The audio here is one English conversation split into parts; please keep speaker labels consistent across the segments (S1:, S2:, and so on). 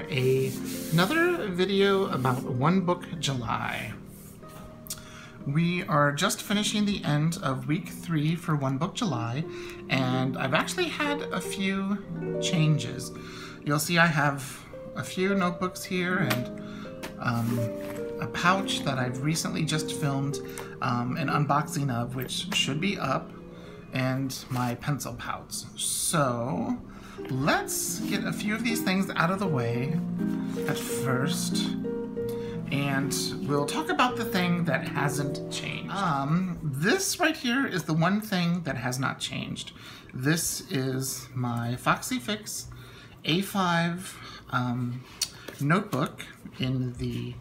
S1: another video about One Book July. We are just finishing the end of week 3 for One Book July, and I've actually had a few changes. You'll see I have a few notebooks here and a pouch that I've recently just filmed an unboxing of, which should be up, and my pencil pouch. So let's get a few of these things out of the way at first, and we'll talk about the thing that hasn't changed. This right here is the one thing that has not changed. This is my Foxy Fix A5 notebook in the,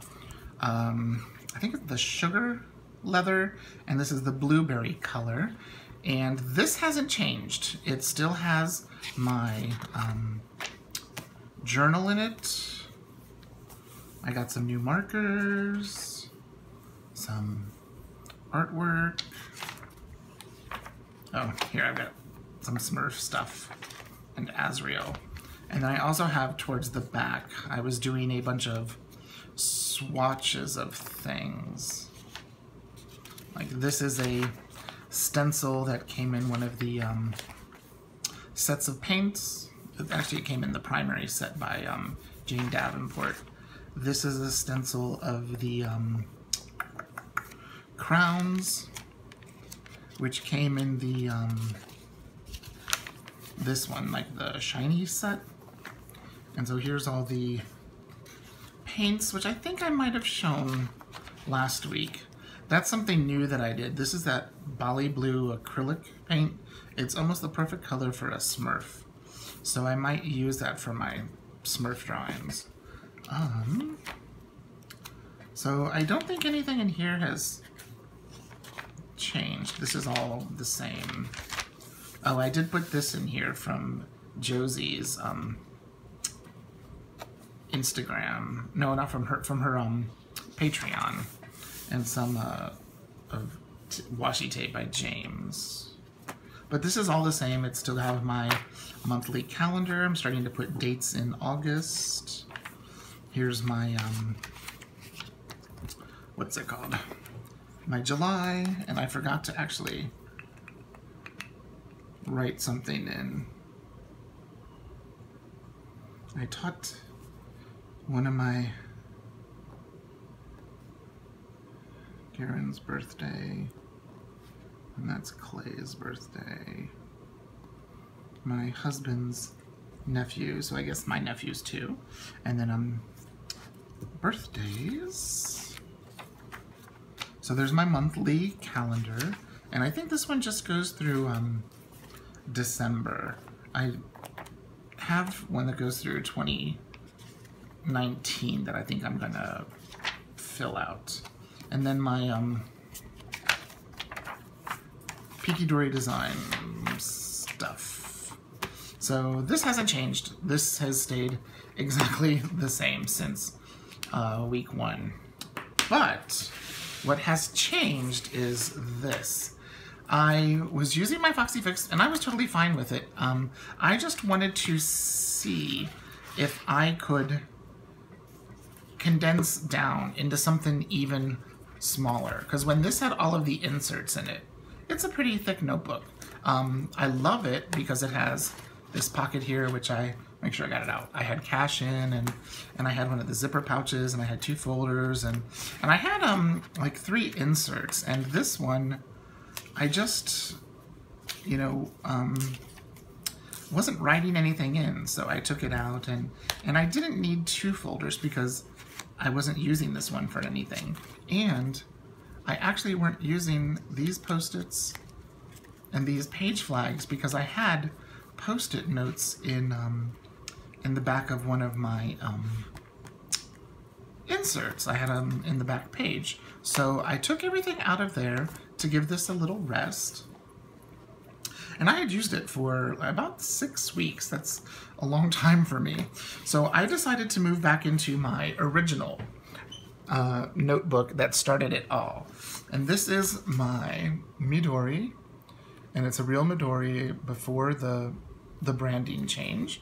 S1: I think it's the sugar leather, and this is the blueberry color. And this hasn't changed. It still has my journal in it. I got some new markers, some artwork. Oh, here I've got some Smurf stuff and Azrael. And then I also have towards the back, I was doing a bunch of swatches of things. Like this is a stencil that came in one of the sets of paints. Actually, it came in the primary set by Jane Davenport. This is a stencil of the crowns, which came in the this one, like the shiny set. And so here's all the paints, which I think I might have shown last week. That's something new that I did. This is that Bali Blue acrylic paint. It's almost the perfect color for a Smurf. So I might use that for my Smurf drawings. So I don't think anything in here has changed. This is all the same. Oh, I did put this in here from Josie's Instagram. No, not from her Patreon. And some of washi tape by James. But this is all the same. It still have my monthly calendar. I'm starting to put dates in August. Here's my, what's it called? My July, and I forgot to actually write something in. I taught one of my Karen's birthday, and that's Clay's birthday. My husband's nephew, so I guess my nephews too. And then birthdays. So there's my monthly calendar, and I think this one just goes through December. I have one that goes through 2019 that I think I'm gonna fill out. And then my Midori design stuff. So this hasn't changed. This has stayed exactly the same since week 1. But what has changed is this. I was using my Foxy Fix and I was totally fine with it. I just wanted to see if I could condense down into something even smaller, because when this had all of the inserts in it, it's a pretty thick notebook. I love it because it has this pocket here, which I make sure I got it out. I had cash in, and I had one of the zipper pouches, and I had 2 folders, and I had like 3 inserts. And this one, I just, you know, wasn't writing anything in, so I took it out, and I didn't need 2 folders because I wasn't using this one for anything. And I actually weren't using these Post-its and these page flags because I had Post-it notes in the back of one of my inserts. I had them in the back page. So I took everything out of there to give this a little rest. And I had used it for about 6 weeks. That's a long time for me. So I decided to move back into my original notebook that started it all. And this is my Midori, and it's a real Midori before the branding change.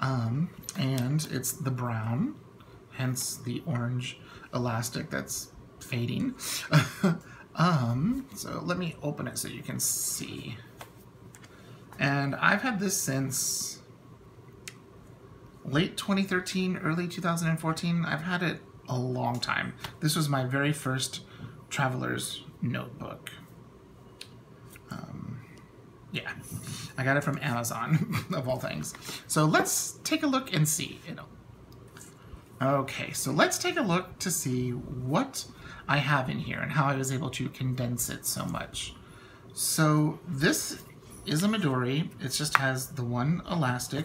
S1: And it's the brown, hence the orange elastic that's fading. So let me open it so you can see. And I've had this since late 2013, early 2014. I've had it a long time. This was my very first traveler's notebook. Yeah, I got it from Amazon, of all things. So let's take a look and see. Okay, so let's take a look to see what I have in here and how I was able to condense it so much. So this is a Midori. It just has the one elastic.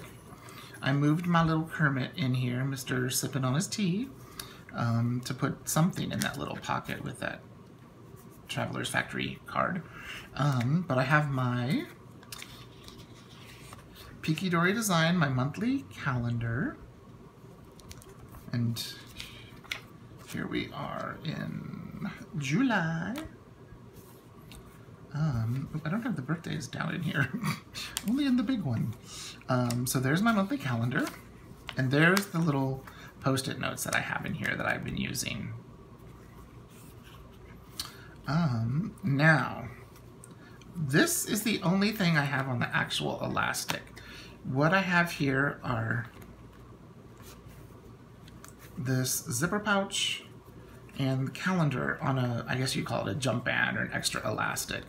S1: I moved my little Kermit in here, Mr. Sipping on his tea, to put something in that little pocket with that Traveler's Factory card. But I have my Midori design, my monthly calendar, and here we are in July. I don't have the birthdays down in here, only in the big one. So there's my monthly calendar, and there's the little post-it notes that I have in here that I've been using. Now, this is the only thing I have on the actual elastic. What I have here are this zipper pouch and calendar on a, I guess you'd call it a jump band or an extra elastic.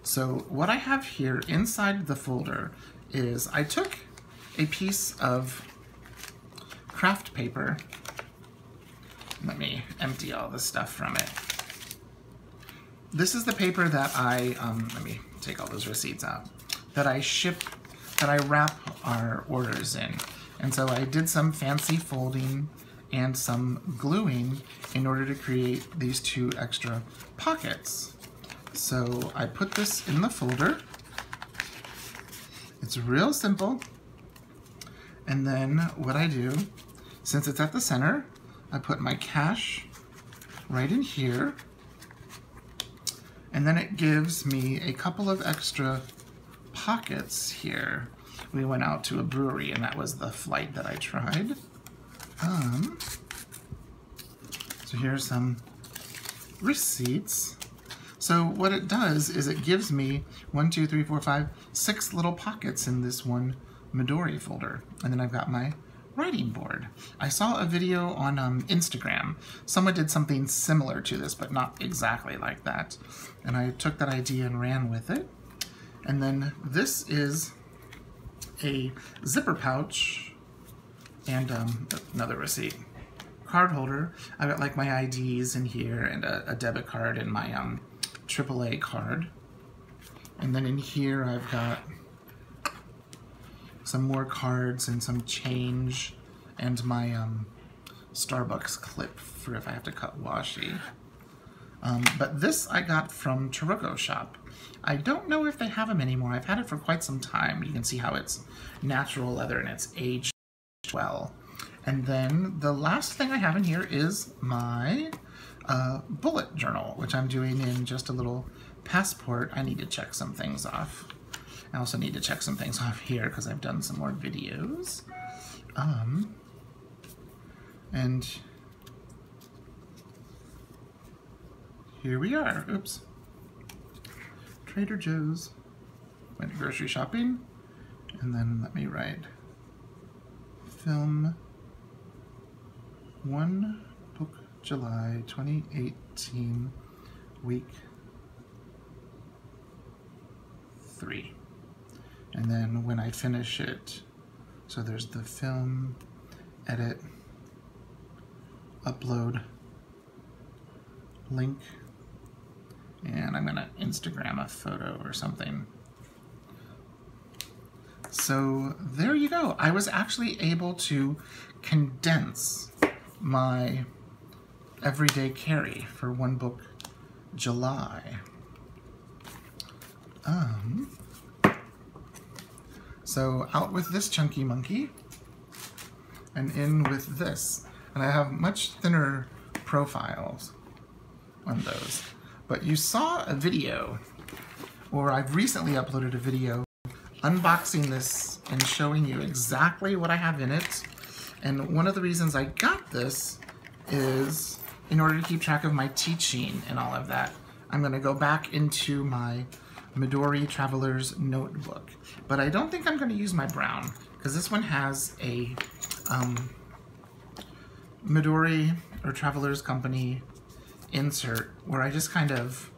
S1: So what I have here inside the folder is I took a piece of craft paper. Let me empty all the stuff from it. This is the paper that I, let me take all those receipts out, that I wrap our orders in. And so I did some fancy folding and some gluing in order to create these two extra pockets. So I put this in the folder. It's real simple. And then what I do, since it's at the center, I put my cash right in here. And then it gives me a couple of extra pockets here. We went out to a brewery and that was the flight that I tried. So here's some receipts. So what it does is it gives me 6 little pockets in this one Midori folder. And then I've got my writing board. I saw a video on Instagram. Someone did something similar to this, but not exactly like that. And I took that idea and ran with it. And then this is a zipper pouch and another receipt. Card holder. I got like my IDs in here and a debit card and my AAA card. And then in here I've got some more cards and some change and my Starbucks clip for if I have to cut washi. But this I got from Mylk Shoppe. I don't know if they have them anymore. I've had it for quite some time. You can see how it's natural leather and it's aged well. And then the last thing I have in here is my bullet journal, which I'm doing in just a little passport. I need to check some things off. I also need to check some things off here because I've done some more videos. And here we are. Oops. Trader Joe's. Went grocery shopping. And then let me write film 1 book July 2018 week 3. And then when I finish it, so there's the film, edit, upload, link, and I'm gonna Instagram a photo or something. So there you go. I was actually able to condense my everyday carry for 1 book July. So out with this chunky monkey and in with this. And I have much thinner profiles on those. But you saw a video, or I've recently uploaded a video unboxing this and showing you exactly what I have in it. And one of the reasons I got this is in order to keep track of my teaching and all of that. I'm going to go back into my Midori Traveler's Notebook. But I don't think I'm going to use my brown, because this one has a Midori or Traveler's Company insert where I just kind of,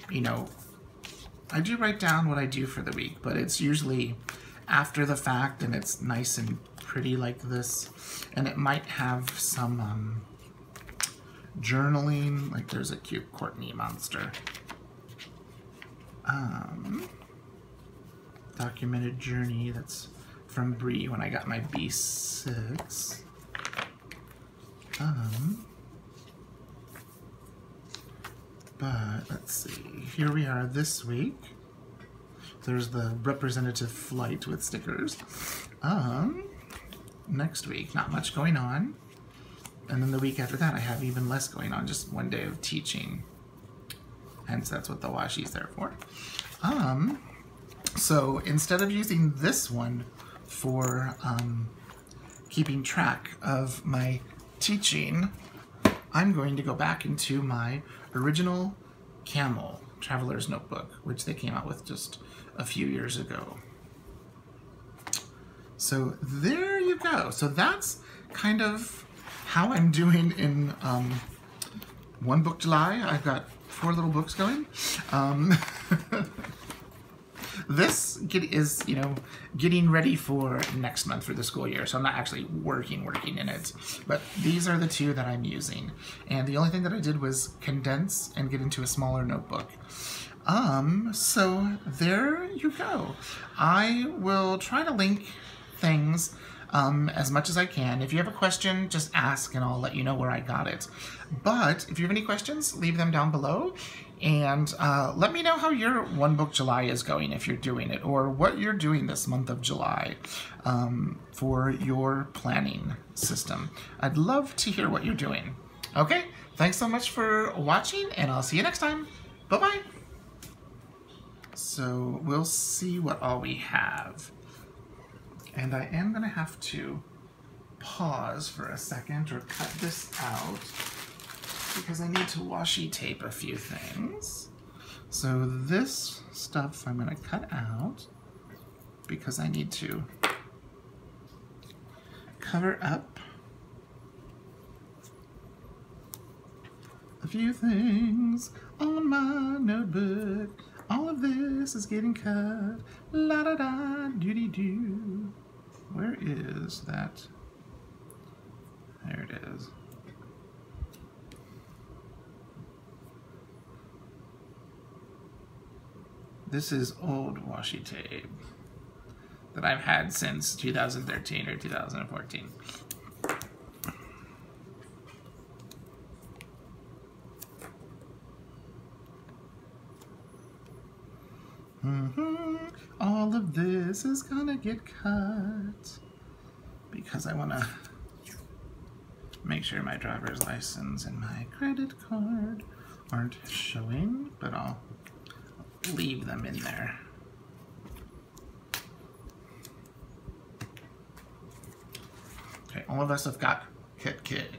S1: you know, I do write down what I do for the week, but it's usually after the fact, and it's nice and pretty like this. And it might have some journaling, like there's a cute Courtney monster. Documented journey, that's from Bree when I got my B6. But let's see, here we are this week. There's the representative flight with stickers. Next week, not much going on. And then the week after that, I have even less going on, just one day of teaching. Hence, that's what the washi's there for. So instead of using this one for keeping track of my teaching, I'm going to go back into my original Camel Traveler's Notebook, which they came out with just a few years ago. So there you go. So that's kind of how I'm doing in One Book July. I've got 4 little books going. This is, you know, getting ready for next month for the school year, so I'm not actually working in it. But these are the 2 that I'm using. And the only thing that I did was condense and get into a smaller notebook. So there you go. I will try to link things as much as I can. If you have a question, just ask and I'll let you know where I got it. But if you have any questions, leave them down below. And let me know how your One Book July is going, if you're doing it, or what you're doing this month of July for your planning system. I'd love to hear what you're doing. Okay, thanks so much for watching, and I'll see you next time. Bye-bye. So we'll see what all we have. And I am going to have to pause for a second or cut this out, because I need to washi tape a few things. So this stuff I'm going to cut out because I need to cover up a few things on my notebook. All of this is getting cut. La da da doo dee doo. Where is that? There it is. This is old washi tape that I've had since 2013 or 2014. All of this is gonna get cut because I want to make sure my driver's license and my credit card aren't showing, but I'll leave them in there. Okay, all of us have got Kit.